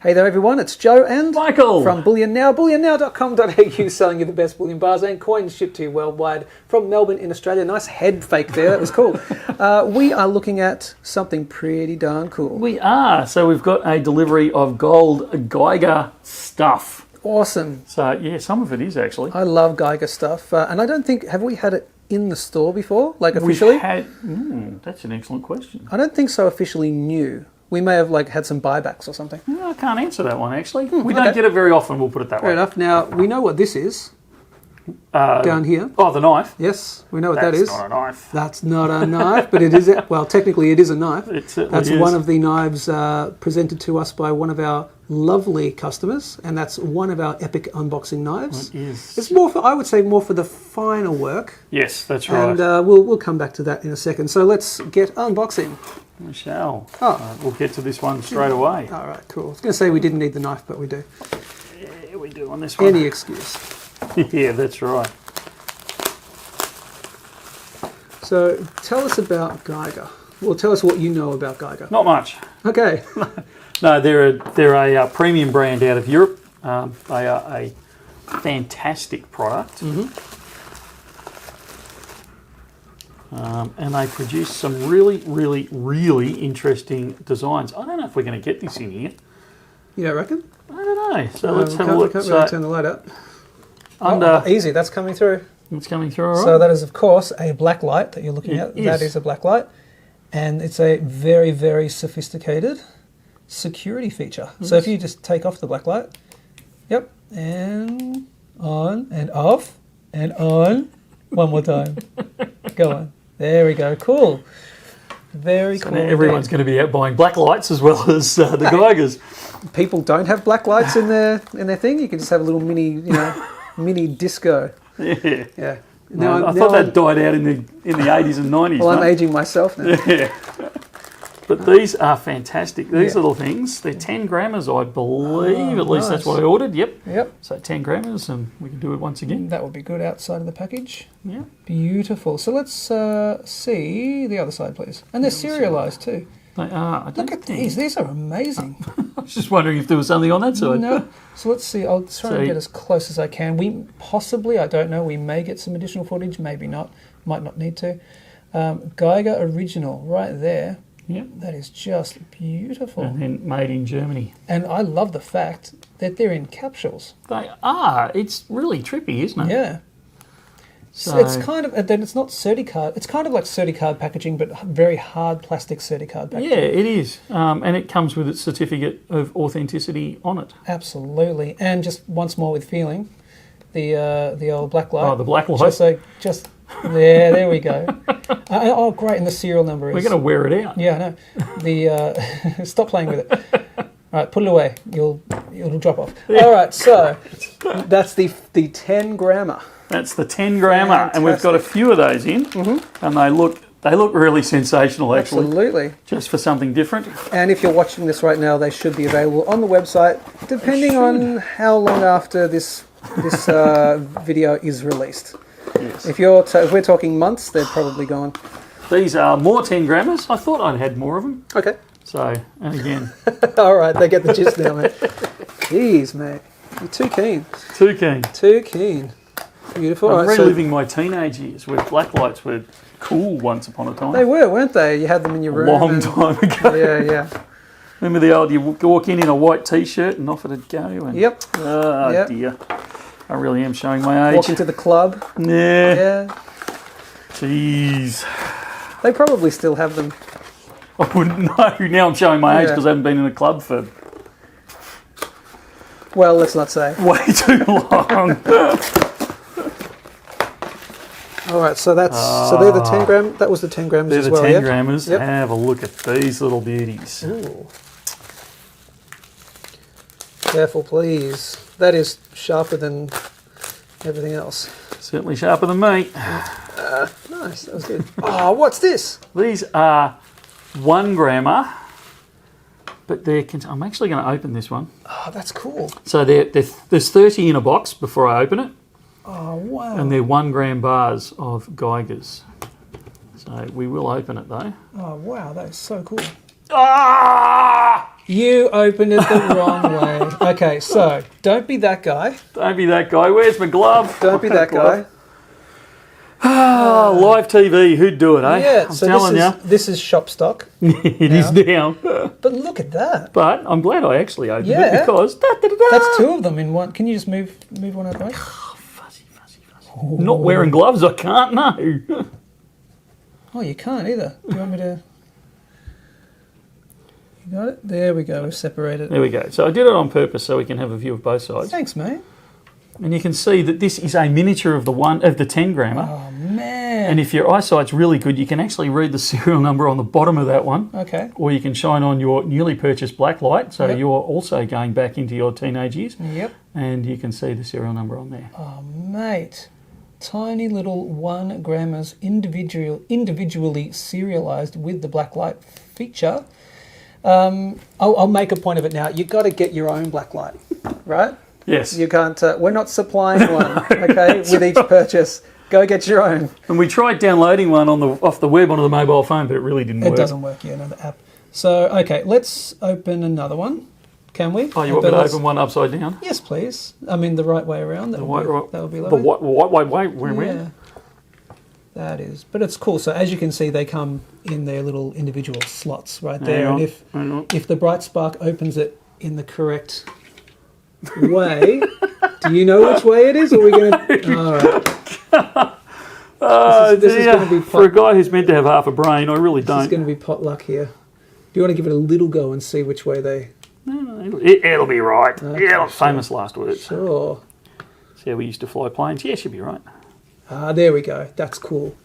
Hey there everyone, it's Joe and Michael from Bullion Now, bullionnow.com.au, selling you the best bullion bars and coins shipped to you worldwide from Melbourne in Australia. Nice head fake there, that was cool. We are looking at something pretty darn cool. We are. So we've got a delivery of gold Geiger stuff. Awesome. So yeah, some of it is actually. I love Geiger stuff, and I don't think, have we had it in the store before, like officially? That's an excellent question. I don't think so officially new. We may have had some buybacks or something. No, I can't answer that one actually. We don't get it very often, we'll put it that way. Fair enough. Now, we know what this is. Down here. Oh, the knife? Yes, we know what that is. That's not a knife. That's not a knife, but it is, well, technically it is a knife. It certainly That's is. one of the knives presented to us by one of our lovely customers, and that's one of our epic unboxing knives. It is. It's more for, I would say, more for the finer work. Yes, that's right. And we'll come back to that in a second. So let's get unboxing. We shall. Oh. We'll get to this one straight away. All right, cool. I was going to say we didn't need the knife, but we do. Yeah, we do on this one. Any excuse. Yeah, that's right. So tell us about Geiger. Well, tell us what you know about Geiger. Not much. Okay. No, they're a premium brand out of Europe. They are a fantastic product. And they produce some really, really, really interesting designs. I don't know if we're going to get this in here. You don't reckon? I don't know. So let's have a look. Can't really turn the light up. Under, Easy, that's coming through. it's coming through all right. So that is, of course, a black light that you're looking at. It That is. is a black light. And it's a very, very sophisticated security feature. So if you just take off the black light, yep, and on, and off, and on. One more time. Go on. There we go. Cool. Very So cool. now everyone's going to be out buying black lights as well as the Geigers. People don't have black lights in their thing. You can just have a little mini, mini disco. Yeah. Yeah. No, I thought that died out in the 80s and 90s. Well, I'm mate. aging myself now. Yeah. But these are fantastic. These Yeah. little things, they're 10 grammars, I believe. At least that's nice. what I ordered. Yep. Yep. So 10 grammars, and we can do it once again. That would be good outside of the package. Yeah. Beautiful. So let's see the other side, please. And they're serialised too. They are. I don't Look at think- these. These are amazing. I was just wondering if there was something on that side. No. So let's see. I'll try So- and get as close as I can. We possibly, I don't know, we may get some additional footage, maybe not. Might not need to. Geiger Original, right there. Yep. That is just beautiful. And then made in Germany. And I love the fact that they're in capsules. They are. It's really trippy, isn't it? Yeah. So, It's kind of, then it's not Certicard. It's kind of like Certicard packaging, but very hard plastic Certicard packaging. yeah, it is. And it comes with its certificate of authenticity on it. Absolutely. And just once more with feeling, the old black light. Oh, the black light. Just there we go. Oh, great! And the serial number is. We're going to wear it out. Yeah, I know. The stop playing with it. All right, put it away. It'll drop off. All right, so that's the 10 grammer. That's the 10 grammer, and we've got a few of those in, and they look really sensational actually, Absolutely. just for something different. And if you're watching this right now, they should be available on the website, depending on how long after this video is released. Yes. If we're talking months, they're probably gone. These are more 10 grammars. I thought I'd had more of them. Okay. So, and again, All right, they get the gist now, mate. Jeez, mate. You're too keen. too keen. Too keen. Beautiful. I'm All right, so reliving my teenage years where black lights were cool once upon a time. they were, weren't they? You had them in your room. Long and- time ago. Yeah. Remember the old, you walk in a white t-shirt and off it'd go. And, Yep. Oh Yep. dear. I really am showing my age. Walk into the club. Yeah. Yeah. Jeez. They probably still have them. I wouldn't know. Now I'm showing my age Yeah. because I haven't been in a club for Well, let's not say. way too long. All right, so so they're the 10 gram. That was the 10 grams They're as the well. 10 Yeah. grammars. Yep. Have a look at these little beauties. Ooh. Careful, please. That is sharper than everything else. Certainly sharper than me. Nice, that was good. Oh, what's this? These are 1 grammer, but I'm actually going to open this one. Oh, that's cool. So there's 30 in a box before I open it, Oh, wow. and they're 1 gram bars of Geigers. So we will open it though. Oh, wow, that is so cool. Ah! You opened it the wrong way. Okay, so don't be that guy. Don't be that guy. Where's my glove? Don't be that guy. Ah, live TV. Who'd do it, eh? Yeah, I'm so telling you. this is shop stock. It is now. But look at that. But I'm glad I actually opened Yeah. it because... That's two of them in one. Can you just move one out of the way? Fuzzy. Not wearing gloves, I can't, no. Oh, you can't either. Do you want me to... You got it? There we go. We've separated. There we go. So I did it on purpose so we can have a view of both sides. Thanks, mate. And you can see that this is a miniature of the 10 grammer. Oh, man. And if your eyesight's really good, you can actually read the serial number on the bottom of that one. Okay. Or you can shine on your newly purchased black light, so Yep. you're also going back into your teenage years. Yep. And you can see the serial number on there. Oh, mate. Tiny little 1 grammers individually serialized with the black light feature. I'll make a point of it now. You've got to get your own black light, right? Yes. You can't. We're not supplying one, okay, with each purchase. Go get your own. And we tried downloading one off the web onto the mobile phone, but it really didn't work. It doesn't work, yeah, another app. So, okay, let's open another one. Can we? Oh, you want me to open one upside down? Yes, please. I mean, the right way around. That would be The lovely. white way, where? Yeah. That is. But it's cool. So as you can see, they come in their little individual slots right there. And if the Bright Spark opens it in the correct way, do you know which way it is? Or are we going to... All right. This is going to be for a guy who's meant to have half a brain, I really This is don't. going to be potluck here. Do you want to give it a little go and see which way they... It'll be right. Okay, Yeah, famous last words. Sure. See how we used to fly planes? Yeah, should be right. Ah, there we go. That's cool.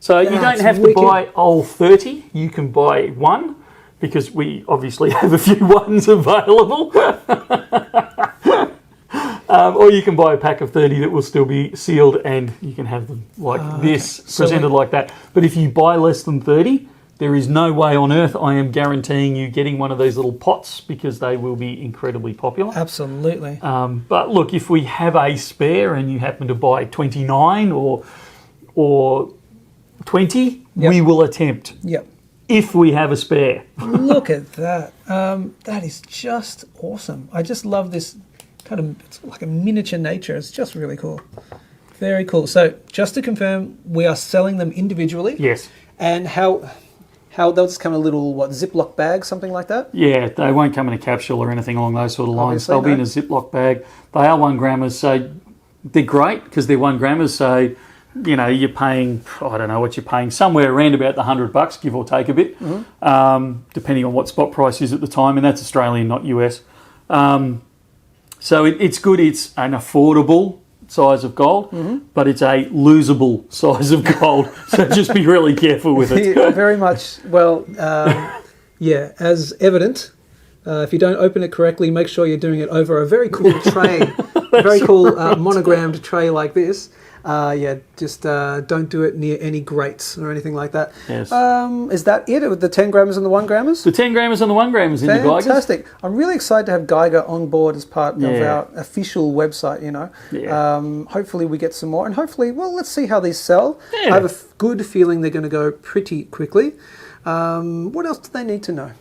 So you don't That's have wicked. to buy all 30. You can buy one, because we obviously have a few ones available. Or you can buy a pack of 30 that will still be sealed, and you can have them like this, okay. So presented like that. But if you buy less than 30, there is no way on earth I am guaranteeing you getting one of these little pots, because they will be incredibly popular. Absolutely. But look, if we have a spare and you happen to buy 29 or 20, Yep. we will attempt. Yep. If we have a spare. Look at that. That is just awesome. I just love this kind of, it's like a miniature nature. It's just really cool. Very cool. So just to confirm, we are selling them individually. Yes. And how they'll just come in a little, Ziploc bag, something like that? Yeah, they won't come in a capsule or anything along those sort of lines. Obviously, They'll be in a Ziploc bag. They are 1 grammers, so they're great because they're 1 grammers. So, you know, you're paying, I don't know what you're paying, somewhere around about the $100, give or take a bit, depending on what spot price is at the time, and that's Australian, not US. So it's good. It's an affordable size of gold, but it's a losable size of gold. So just be really careful with it. Yeah, very much. Well, yeah, as evident, if you don't open it correctly, make sure you're doing it over a very cool tray, a very cool monogrammed tray like this. Yeah, just don't do it near any grates or anything like that. Yes. Is that it with the 10 grammers and the 1 grammers? The 10 grammers and the 1 grammers in the Geigers. Fantastic. I'm really excited to have Geiger on board as part of Yeah. our official website, you know. Yeah. Hopefully we get some more, and hopefully, well, let's see how these sell. Yeah. I have a good feeling they're going to go pretty quickly. What else do they need to know?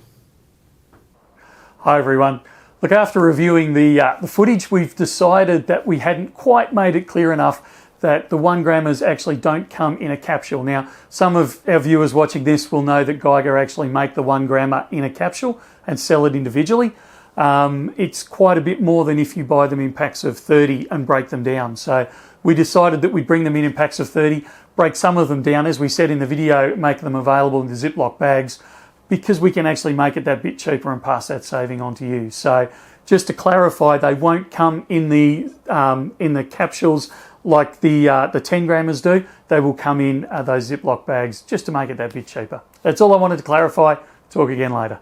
Hi everyone. Look, after reviewing the footage, we've decided that we hadn't quite made it clear enough that the 1 grammers actually don't come in a capsule. Now, some of our viewers watching this will know that Geiger actually make the 1 grammer in a capsule and sell it individually. It's quite a bit more than if you buy them in packs of 30 and break them down. So we decided that we'd bring them in packs of 30, break some of them down, as we said in the video, make them available in the Ziploc bags, because we can actually make it that bit cheaper and pass that saving on to you. So just to clarify, they won't come in the capsules like the 10 grammers do. They will come in those Ziploc bags just to make it that bit cheaper. That's all I wanted to clarify. Talk again later.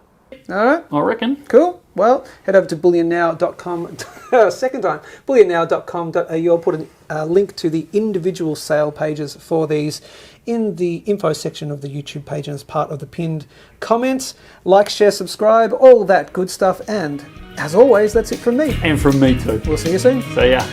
All right. I reckon. Cool. Well, head over to bullionnow.com, second time, bullionnow.com.au. I'll put a link to the individual sale pages for these in the info section of the YouTube page and as part of the pinned comments. Like, share, subscribe, all that good stuff. And as always, that's it from me. And from me too. We'll see you soon. See ya.